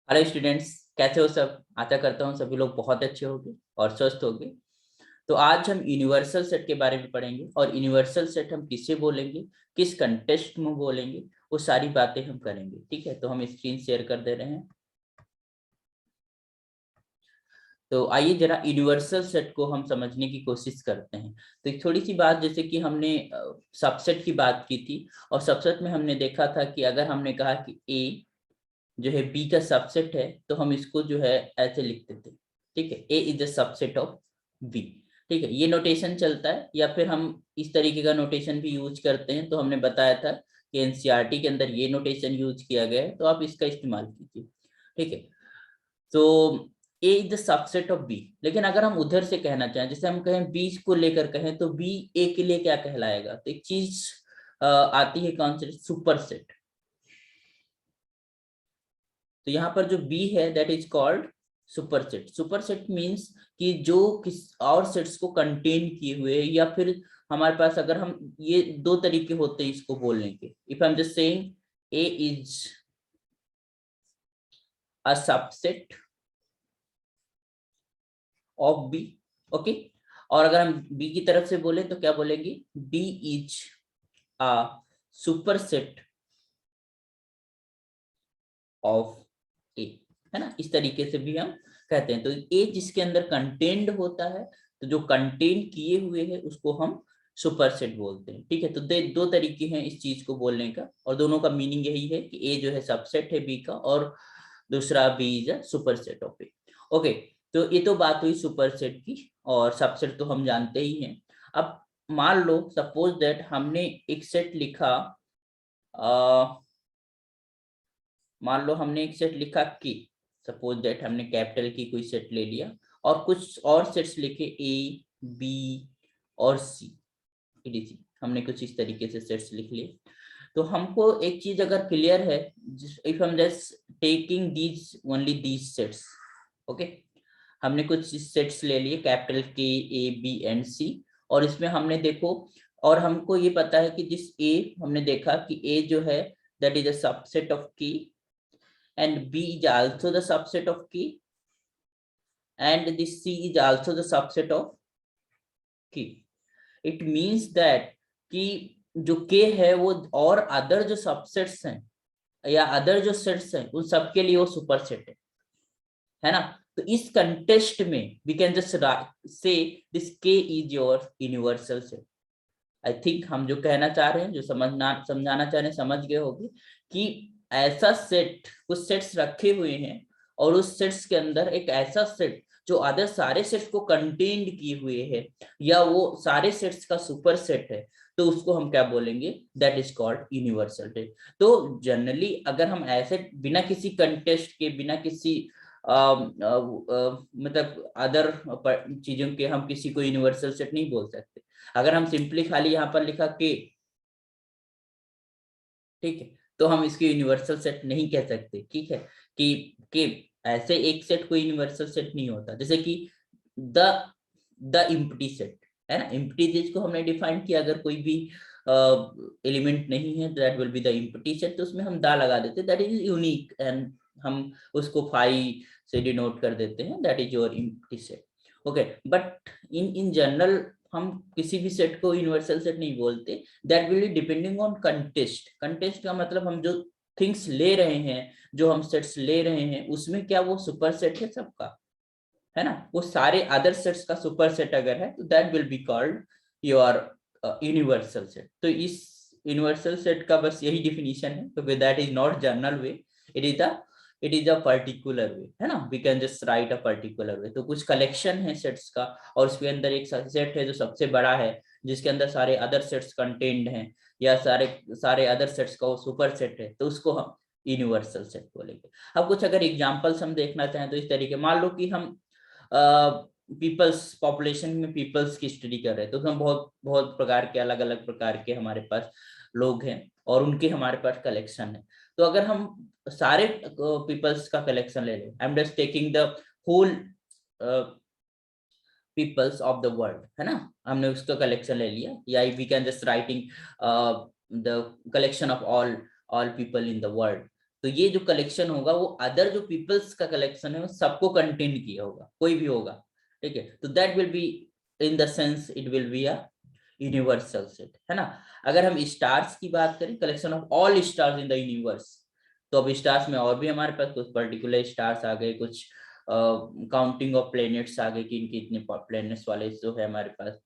Hello students, कैसे हो सब। आशा करता हूँ सभी लोग बहुत अच्छे होंगे और स्वस्थ होंगे। तो आज हम यूनिवर्सल सेट के बारे में पढ़ेंगे और यूनिवर्सल सेट हम किसे बोलेंगे, किस कंटेक्स्ट में बोलेंगे, वो सारी बातें हम करेंगे। ठीक है, तो हम स्क्रीन शेयर कर दे रहे हैं। तो आइए जरा यूनिवर्सल सेट को हम समझने की कोशिश करते हैं। तो एक थोड़ी सी बात, जैसे कि हमने सबसेट की बात की थी और सबसेट में हमने देखा था कि अगर हमने कहा कि ए जो है बी का सबसेट है तो हम इसको जो है ऐसे लिख देते हैं। ठीक है, A is the subset of B. ठीक है, ये नोटेशन चलता है, या फिर हम इस तरीके का नोटेशन भी यूज करते हैं। तो हमने बताया था कि एनसीईआरटी के अंदर ये नोटेशन यूज किया गया है, तो आप इसका इस्तेमाल कीजिए। ठीक है, तो A is the subset of B. लेकिन अगर हम उधर से कहना चाहें, जैसे हम कहें बी को लेकर कहें, तो बी ए के लिए क्या कहलाएगा, तो एक चीज आती है कॉन्सेप्ट सुपर सेट। तो यहाँ पर जो बी है that is called super set. Super set means कि जो किस और सेट्स को कंटेन किए हुए, या फिर हमारे पास अगर हम ये दो तरीके होते हैं इसको बोलने के। If I am just saying A is a subset of B, okay. और अगर हम बी की तरफ से बोले तो क्या बोलेंगे, B is a super set of A, है ना। इस तरीके से भी हम कहते हैं। तो ए जिसके अंदर कंटेंट होता है, तो जो कंटेन किए हुए है उसको हम सुपर सेट बोलते हैं। ठीक है, तो दो तरीके हैं इस चीज को बोलने का, और दोनों का मीनिंग यही है कि ए जो है सबसेट है बी का, और दूसरा B is a super set of A. Okay, तो ये तो बात हुई सुपर सेट की, और सबसेट तो हम जानते ही हैं। अब मान लो सपोज दैट हमने एक सेट लिखा, मान लो हमने एक सेट लिखा की, सपोज दैट हमने कैपिटल की कोई सेट ले लिया, और कुछ और सेट्स लिखे ए बी और सी, etc। हमने कुछ इस तरीके से सेट्स लिख लिए। तो हमको एक चीज अगर क्लियर है, इफ हम just taking these only these sets, okay. हमने कुछ सेट्स ले लिए कैपिटल के ए बी एंड सी, और इसमें हमने देखो, और हमको ये पता है कि जिस ए हमने देखा कि ए जो है that is a subset of की, and B is also the subset of key, and this C is also the subset of key. It means that कि जो K है वो और अदर जो सबसेट्स हैं या अदर जो सेट्स हैं उन सबके लिए वो सुपर सेट है ना। तो इस कंटेस्ट में we can just say this K is your universal set. I think हम जो कहना चाह रहे हैं, जो समझाना चाह रहे हैं, समझ गए होंगे कि ऐसा सेट, कुछ सेट्स रखे हुए हैं और उस सेट्स के अंदर एक ऐसा सेट जो अदर सारे सेट्स को कंटेन्ड किए हुए है, या वो सारे सेट्स का सुपर सेट है, तो उसको हम क्या बोलेंगे, that is called universal set. तो जनरली अगर हम ऐसे बिना किसी कंटेस्ट के, बिना किसी मतलब अदर चीजों के हम किसी को यूनिवर्सल सेट नहीं बोल सकते। अगर हम सिंपली खाली यहाँ पर लिखा के, ठीक है, तो हम इसको यूनिवर्सल सेट नहीं कह सकते। ठीक है, कि ऐसे एक सेट कोई यूनिवर्सल सेट नहीं होता। जैसे कि द द इम्प्टी सेट है ना, इम्प्टी चीज को हमने डिफाइन किया, अगर कोई भी एलिमेंट नहीं है that will be the empty set, तो उसमें हम द लगा देते, दैट इज यूनिक, एंड हम उसको फाई से डिनोट कर देते हैं, that is your empty set. Okay, but in general हम किसी भी सेट को यूनिवर्सल सेट नहीं बोलते। That will be depending on contest. Contest का मतलब हम जो थिंग्स ले रहे हैं, जो हम सेट्स ले रहे हैं, उसमें क्या वो सुपर सेट है सबका, है ना। वो सारे अदर सेट्स का सुपर सेट अगर है तो that will be called your universal set. तो इस यूनिवर्सल सेट का बस यही डिफिनीशन है, तो that is not general way, it is the it is a particular way, है ना। We can just write a particular way. तो कुछ कलेक्शन है सेट्स का, और उसके अंदर एक सेट है जो सबसे बड़ा है, जिसके अंदर सारे अदर सेट्स कंटेन्ड हैं, या सारे सारे अदर सेट्स का वो सुपर सेट है, तो उसको हम यूनिवर्सल सेट बोलेंगे। अब कुछ अगर एग्जांपल्स हम देखना चाहें तो इस तरीके, मान लो कि हम पीपल्स पॉपुलेशन में पीपल्स की स्टडी कर रहे हैं, तो हम बहुत बहुत प्रकार के, अलग अलग प्रकार के हमारे पास लोग हैं, और उनके हमारे पास कलेक्शन है। तो अगर हम सारे पीपल्स का कलेक्शन ले लें, I am just taking the whole peoples of the world, है ना, हमने उसका कलेक्शन ले लिया, या we can just writing the collection of all people in the world. तो ये जो कलेक्शन होगा वो अदर जो पीपल्स का कलेक्शन है वो सबको कंटेन किया होगा, कोई भी होगा, ठीक है। तो that will be in the sense it will be a universal set, है ना। अगर हम स्टार्स की बात करें, collection of all stars in the universe, तो अब स्टार्स में और भी हमारे पास कुछ पर्टिकुलर स्टार्स आ गए, कुछ काउंटिंग ऑफ प्लेनेट्स आ गए कि इनके इतने प्लेनेट्स वाले जो है हमारे पास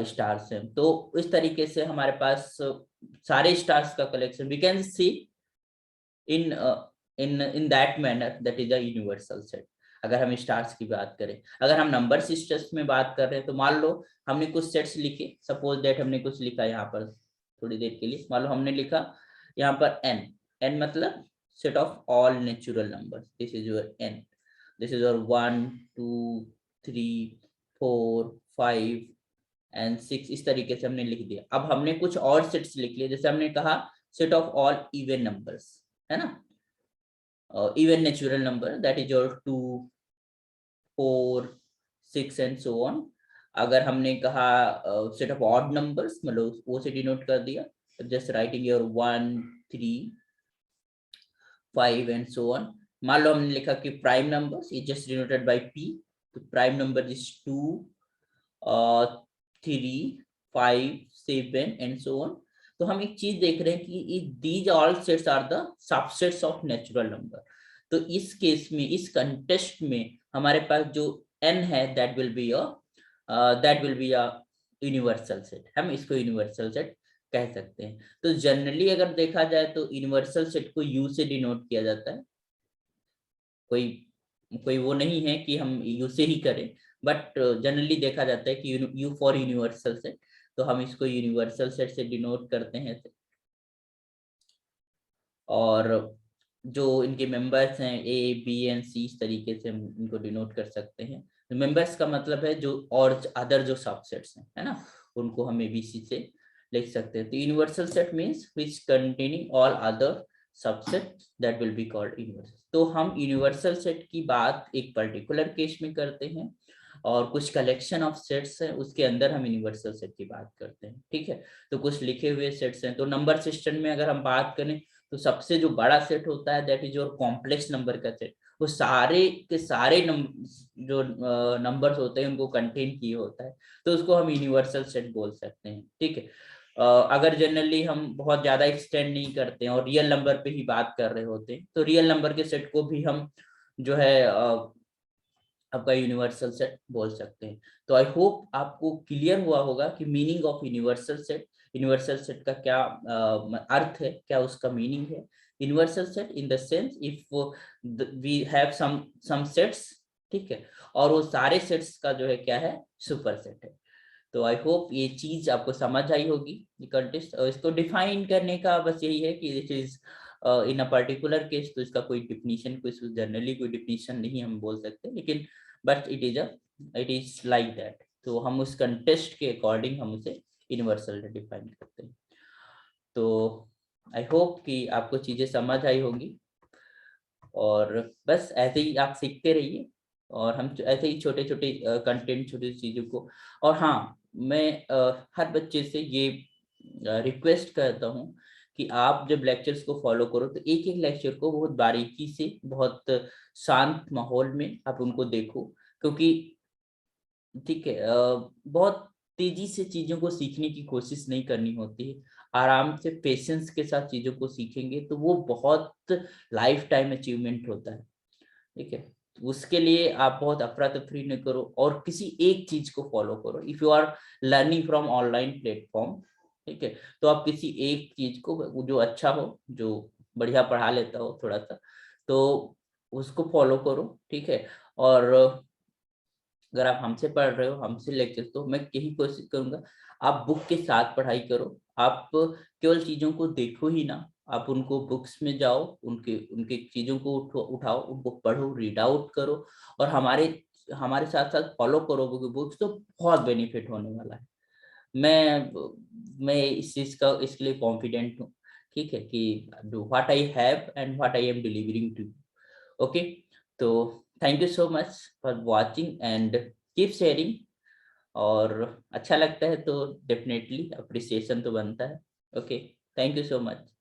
स्टार्स हैं। तो इस तरीके से हमारे पास सारे स्टार्स का collection we can see in in that manner, that is a universal set. अगर हम स्टार्स की बात करें, अगर हम नंबर सिस्टम्स में बात कर रहे हैं, तो मान लो हमने कुछ सेट्स लिखे, सपोज दैट हमने कुछ लिखा यहाँ पर थोड़ी देर के लिए, मान लो हमने लिखा यहाँ पर n, n मतलब set of all natural numbers, this is your n, this is your 1 2 3 4 5 and 6, इस तरीके से हमने लिख दिया। अब हमने कुछ और सेट्स लिख लिए, जैसे हमने कहा set of all even numbers, है ना, even natural number, that is your 2 4 6 and so on. अगर हमने कहा सेट ऑफ ऑड नंबर्स, मतलब वो से डिनोट कर दिया, just writing your 1 3 5 and so on. मान लो हमने लिखा कि prime numbers is just denoted by p, तो prime number is 2 3 5 7 and so on. तो हम एक चीज देख रहे हैं कि these all sets are the subsets of natural number. तो इस केस में, इस कंटेस्ट में हमारे पास जो n है that will be a universal set, हम इसको यूनिवर्सल सेट कह सकते हैं। तो जनरली अगर देखा जाए तो यूनिवर्सल सेट को u से डिनोट किया जाता है, कोई कोई वो नहीं है कि हम u से ही करें, बट जनरली देखा जाता है कि u फॉर यूनिवर्सल सेट, तो हम इसको यूनिवर्सल सेट से डिनोट करते हैं। और जो इनके मेंबर्स हैं a b एंड c, इस तरीके से हम इनको डिनोट कर सकते हैं। मेंबर्स का मतलब है जो और अदर जो सबसेट्स हैं, है ना, उनको हम abc से लिख सकते हैं। तो universal set means which containing all other subsets that will be called universal. तो हम यूनिवर्सल सेट की बात एक पर्टिकुलर केस में करते हैं, और कुछ कलेक्शन ऑफ सेट्स है उसके अंदर हम यूनिवर्सल सेट की बात करते हैं, ठीक है। तो कुछ लिखे हुए सेट्स हैं। तो नंबर सिस्टम में अगर हम बात करें, तो सबसे जो बड़ा सेट होता है that is your complex number का सेट, वो सारे के सारे जो नंबर्स होते हैं उनको कंटेन किए होता है, तो उसको हम यूनिवर्सल सेट बोल सकते हैं, ठीक है। अगर जनरली हम बहुत ज्यादा एक्सटेंड नहीं करते हैं और रियल नंबर पे ही बात कर रहे होते हैं, तो रियल नंबर के सेट को भी हम जो है आपका यूनिवर्सल सेट बोल सकते हैं। तो आई होप आपको क्लियर हुआ होगा कि meaning of universal set, universal set का क्या अर्थ है, क्या उसका मीनिंग है। Universal set in the sense if we have some sets, ठीक है, और वो सारे सेट्स का जो है क्या है, सुपर सेट है। तो आई होप ये चीज आपको समझ आई होगी, ये कंटेस्ट। और इसको डिफाइन करने का बस यही है कि this is in a particular case, तो इसका कोई डिफिनीशन, कोई जनरली कोई डिफिनीशन नहीं हम बोल सकते, लेकिन but it is like that. तो हम उस कंटेस्ट के अकॉर्डिंग हम उसे यूनिवर्सल डिफाइन करते हैं। तो आई होप कि आपको चीजें समझ आई होंगी, और बस ऐसे ही आप सीखते रहिए, और हम ऐसे ही छोटे छोटे कंटेंट, छोटी चीजों को। और हाँ, मैं हर बच्चे से ये रिक्वेस्ट करता हूँ कि आप जब लेक्चर्स को फॉलो करो, तो एक एक लेक्चर को बहुत बारीकी से, बहुत शांत माहौल में आप उनको देखो, क्योंकि ठीक है, बहुत तेजी से चीजों को सीखने की कोशिश नहीं करनी होती है। आराम से पेशेंस के साथ चीजों को सीखेंगे तो वो बहुत लाइफ टाइम अचीवमेंट होता है, ठीक है। तो उसके लिए आप बहुत अफरा तफरी न करो और किसी एक चीज को फॉलो करो। If you are learning from online platform, ठीक है, तो आप किसी एक चीज को जो अच्छा हो, जो बढ़िया पढ़ा लेता हो थोड़ा सा, तो उसको फॉलो करो, ठीक है। और अगर आप हमसे पढ़ रहे हो, हमसे लेक्चर, तो मैं यही कोशिश करूंगा आप बुक के साथ पढ़ाई करो। आप केवल चीजों को देखो ही ना, आप उनको बुक्स में जाओ, उनके उनके चीजों को उठाओ, उनको पढ़ो, रीड आउट करो, और हमारे हमारे साथ साथ फॉलो करो बुक्स, तो बहुत बेनिफिट होने वाला है। मैं इस चीज का इसके लिए कॉन्फिडेंट हूँ, ठीक है, कि do what I have and what I am delivering to. Okay, तो thank you so much for watching and keep sharing. और अच्छा लगता है तो डेफिनेटली अप्रिसिएशन तो बनता है। Okay, thank you so much.